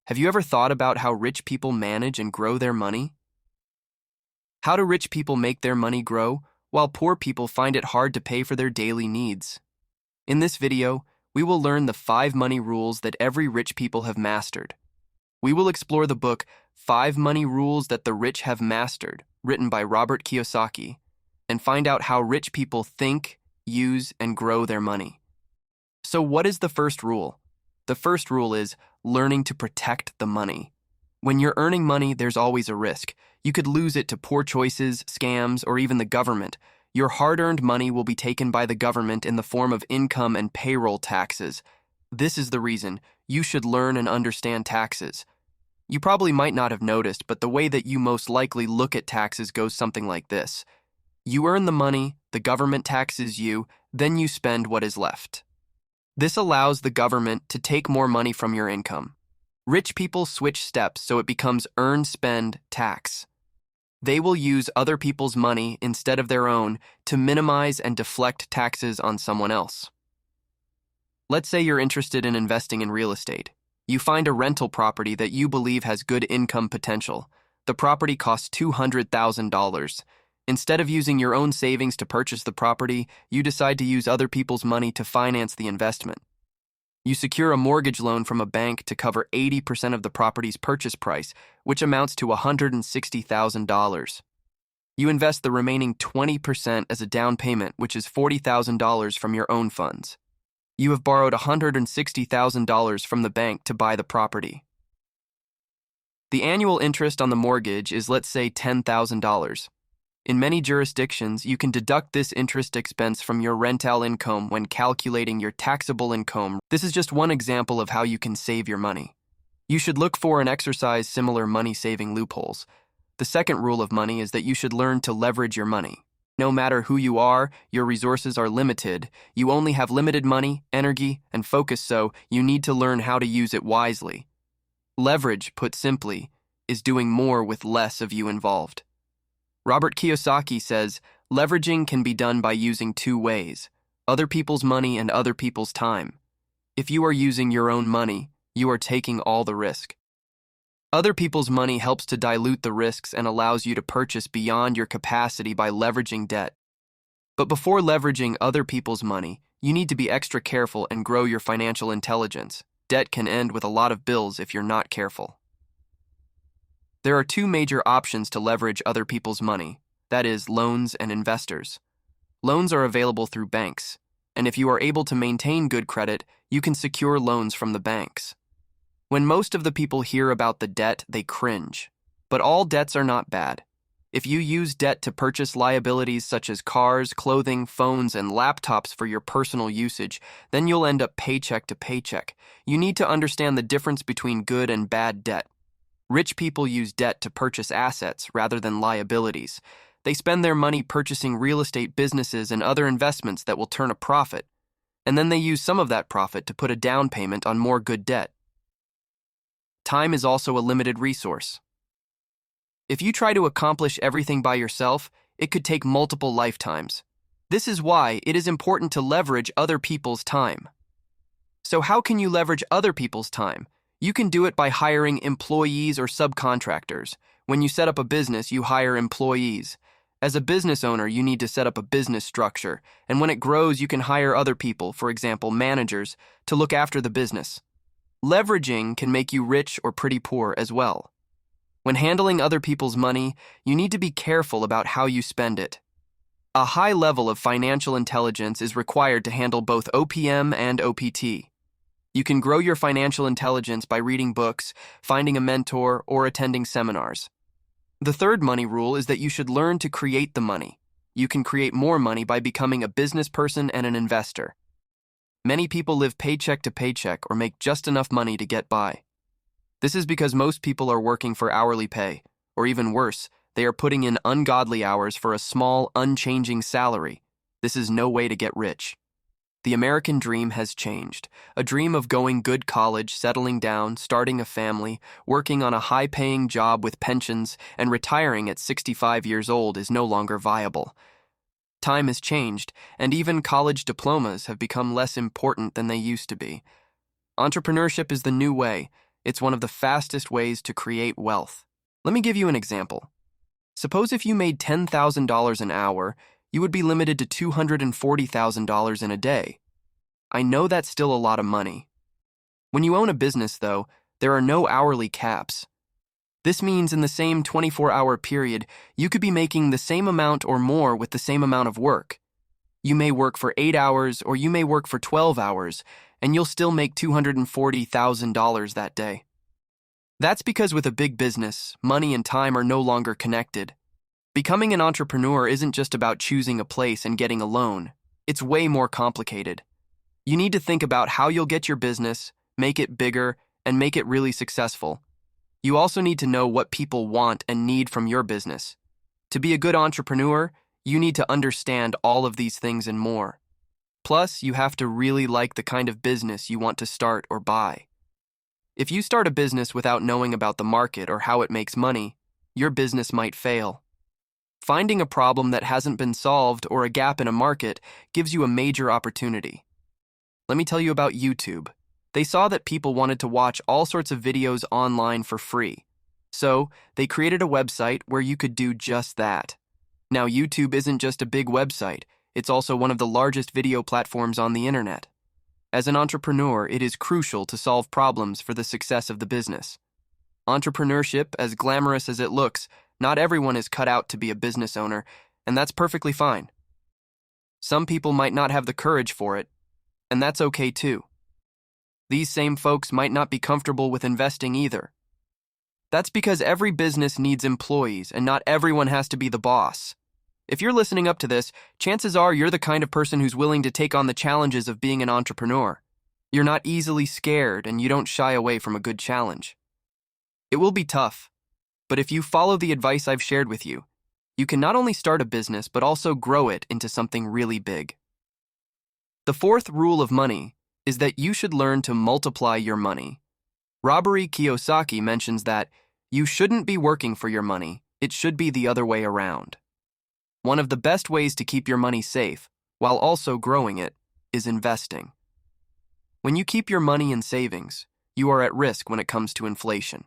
Have you ever thought about how rich people manage and grow their money? How do rich people make their money grow, while poor people find it hard to pay for their daily needs? In this video, we will learn the 5 money rules that every rich people have mastered. We will explore the book 5 Money Rules That the Rich Have Mastered, written by Robert Kiyosaki, and find out how rich people think, use, and grow their money. So what is the first rule? The first rule is learning to protect the money. When you're earning money, there's always a risk. You could lose it to poor choices, scams, or even the government. Your hard-earned money will be taken by the government in the form of income and payroll taxes. This is the reason you should learn and understand taxes. You probably might not have noticed, but the way that you most likely look at taxes goes something like this. You earn the money, the government taxes you, then you spend what is left. This allows the government to take more money from your income. Rich people switch steps so it becomes earn, spend, tax. They will use other people's money instead of their own to minimize and deflect taxes on someone else. Let's say you're interested in investing in real estate. You find a rental property that you believe has good income potential. The property costs $200,000. Instead of using your own savings to purchase the property, you decide to use other people's money to finance the investment. You secure a mortgage loan from a bank to cover 80% of the property's purchase price, which amounts to $160,000. You invest the remaining 20% as a down payment, which is $40,000 from your own funds. You have borrowed $160,000 from the bank to buy the property. The annual interest on the mortgage is, let's say, $10,000. In many jurisdictions, you can deduct this interest expense from your rental income when calculating your taxable income. This is just one example of how you can save your money. You should look for and exercise similar money-saving loopholes. The second rule of money is that you should learn to leverage your money. No matter who you are, your resources are limited. You only have limited money, energy, and focus, so you need to learn how to use it wisely. Leverage, put simply, is doing more with less of you involved. Robert Kiyosaki says, leveraging can be done by using 2 ways, other people's money and other people's time. If you are using your own money, you are taking all the risk. Other people's money helps to dilute the risks and allows you to purchase beyond your capacity by leveraging debt. But before leveraging other people's money, you need to be extra careful and grow your financial intelligence. Debt can end with a lot of bills if you're not careful. There are 2 major options to leverage other people's money, that is, loans and investors. Loans are available through banks, and if you are able to maintain good credit, you can secure loans from the banks. When most of the people hear about the debt, they cringe. But all debts are not bad. If you use debt to purchase liabilities such as cars, clothing, phones, and laptops for your personal usage, then you'll end up paycheck to paycheck. You need to understand the difference between good and bad debt. Rich people use debt to purchase assets rather than liabilities. They spend their money purchasing real estate businesses and other investments that will turn a profit, and then they use some of that profit to put a down payment on more good debt. Time is also a limited resource. If you try to accomplish everything by yourself, it could take multiple lifetimes. This is why it is important to leverage other people's time. So how can you leverage other people's time? You can do it by hiring employees or subcontractors. When you set up a business, you hire employees. As a business owner, you need to set up a business structure, and when it grows, you can hire other people, for example, managers, to look after the business. Leveraging can make you rich or pretty poor as well. When handling other people's money, you need to be careful about how you spend it. A high level of financial intelligence is required to handle both OPM and OPT. You can grow your financial intelligence by reading books, finding a mentor, or attending seminars. The third money rule is that you should learn to create the money. You can create more money by becoming a business person and an investor. Many people live paycheck to paycheck or make just enough money to get by. This is because most people are working for hourly pay, or even worse, they are putting in ungodly hours for a small, unchanging salary. This is no way to get rich. The American dream has changed. A dream of going good college, settling down, starting a family, working on a high-paying job with pensions, and retiring at 65 years old is no longer viable. Time has changed, and even college diplomas have become less important than they used to be. Entrepreneurship is the new way. It's one of the fastest ways to create wealth. Let me give you an example. Suppose if you made $10,000 an hour, you would be limited to $240,000 in a day. I know that's still a lot of money. When you own a business, though, there are no hourly caps. This means in the same 24-hour period, you could be making the same amount or more with the same amount of work. You may work for 8 hours or you may work for 12 hours, and you'll still make $240,000 that day. That's because with a big business, money and time are no longer connected. Becoming an entrepreneur isn't just about choosing a place and getting a loan. It's way more complicated. You need to think about how you'll get your business, make it bigger, and make it really successful. You also need to know what people want and need from your business. To be a good entrepreneur, you need to understand all of these things and more. Plus, you have to really like the kind of business you want to start or buy. If you start a business without knowing about the market or how it makes money, your business might fail. Finding a problem that hasn't been solved or a gap in a market gives you a major opportunity. Let me tell you about YouTube. They saw that people wanted to watch all sorts of videos online for free. So, they created a website where you could do just that. Now, YouTube isn't just a big website, it's also one of the largest video platforms on the internet. As an entrepreneur, it is crucial to solve problems for the success of the business. Entrepreneurship, as glamorous as it looks, not everyone is cut out to be a business owner, and that's perfectly fine. Some people might not have the courage for it, and that's okay too. These same folks might not be comfortable with investing either. That's because every business needs employees, and not everyone has to be the boss. If you're listening up to this, chances are you're the kind of person who's willing to take on the challenges of being an entrepreneur. You're not easily scared, and you don't shy away from a good challenge. It will be tough, but if you follow the advice I've shared with you, you can not only start a business, but also grow it into something really big. The fourth rule of money is that you should learn to multiply your money. Robert Kiyosaki mentions that you shouldn't be working for your money, it should be the other way around. One of the best ways to keep your money safe, while also growing it, is investing. When you keep your money in savings, you are at risk when it comes to inflation.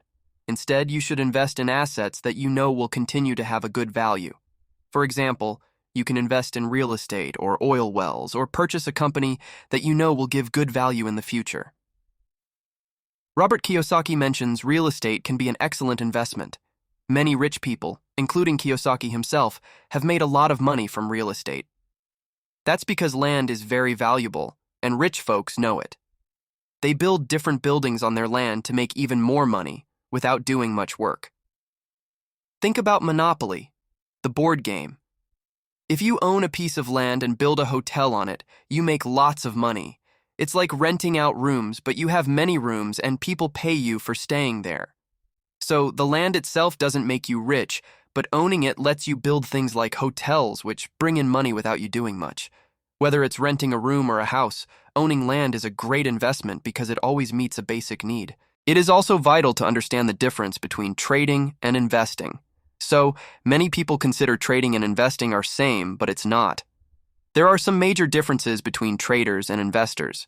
Instead, you should invest in assets that you know will continue to have a good value. For example, you can invest in real estate or oil wells or purchase a company that you know will give good value in the future. Robert Kiyosaki mentions real estate can be an excellent investment. Many rich people, including Kiyosaki himself, have made a lot of money from real estate. That's because land is very valuable, and rich folks know it. They build different buildings on their land to make even more money without doing much work. Think about Monopoly, the board game. If you own a piece of land and build a hotel on it, you make lots of money. It's like renting out rooms, but you have many rooms and people pay you for staying there. So the land itself doesn't make you rich, but owning it lets you build things like hotels, which bring in money without you doing much. Whether it's renting a room or a house, owning land is a great investment because it always meets a basic need. It is also vital to understand the difference between trading and investing. So, many people consider trading and investing are same, but it's not. There are some major differences between traders and investors.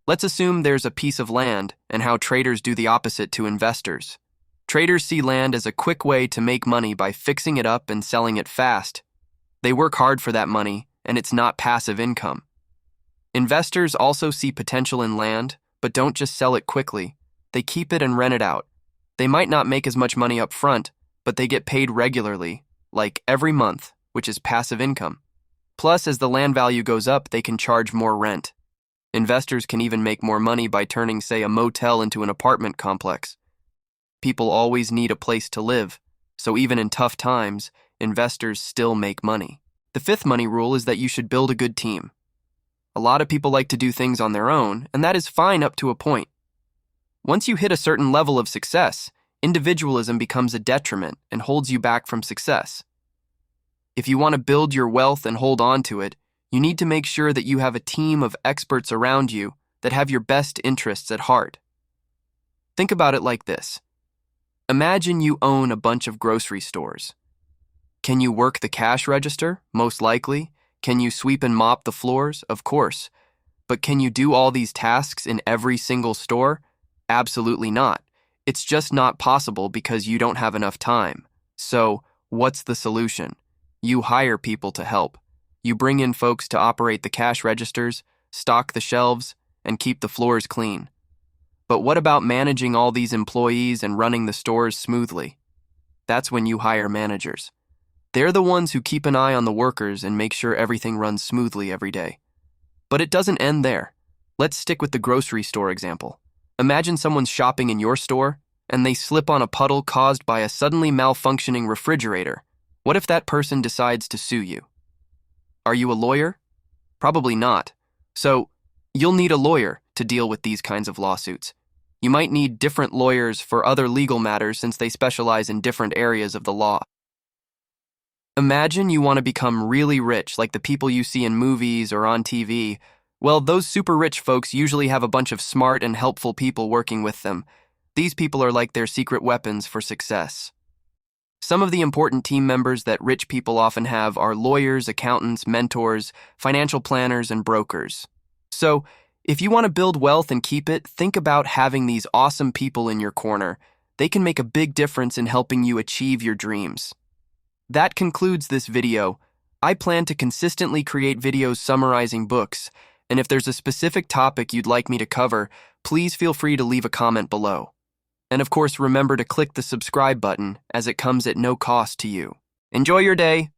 Let's assume there's a piece of land and how traders do the opposite to investors. Traders see land as a quick way to make money by fixing it up and selling it fast. They work hard for that money, and it's not passive income. Investors also see potential in land, but don't just sell it quickly. They keep it and rent it out. They might not make as much money up front, but they get paid regularly, like every month, which is passive income. Plus, as the land value goes up, they can charge more rent. Investors can even make more money by turning, say, a motel into an apartment complex. People always need a place to live, so even in tough times, investors still make money. The fifth money rule is that you should build a good team. A lot of people like to do things on their own, and that is fine up to a point. Once you hit a certain level of success, individualism becomes a detriment and holds you back from success. If you want to build your wealth and hold on to it, you need to make sure that you have a team of experts around you that have your best interests at heart. Think about it like this. Imagine you own a bunch of grocery stores. Can you work the cash register? Most likely. Can you sweep and mop the floors? Of course. But can you do all these tasks in every single store? Absolutely not. It's just not possible because you don't have enough time. So, what's the solution? You hire people to help. You bring in folks to operate the cash registers, stock the shelves, and keep the floors clean. But what about managing all these employees and running the stores smoothly? That's when you hire managers. They're the ones who keep an eye on the workers and make sure everything runs smoothly every day. But it doesn't end there. Let's stick with the grocery store example. Imagine someone's shopping in your store, and they slip on a puddle caused by a suddenly malfunctioning refrigerator. What if that person decides to sue you? Are you a lawyer? Probably not. So, you'll need a lawyer to deal with these kinds of lawsuits. You might need different lawyers for other legal matters since they specialize in different areas of the law. Imagine you want to become really rich like the people you see in movies or on TV. Well, those super rich folks usually have a bunch of smart and helpful people working with them. These people are like their secret weapons for success. Some of the important team members that rich people often have are lawyers, accountants, mentors, financial planners, and brokers. So, if you want to build wealth and keep it, think about having these awesome people in your corner. They can make a big difference in helping you achieve your dreams. That concludes this video. I plan to consistently create videos summarizing books, and if there's a specific topic you'd like me to cover, please feel free to leave a comment below. And of course, remember to click the subscribe button as it comes at no cost to you. Enjoy your day!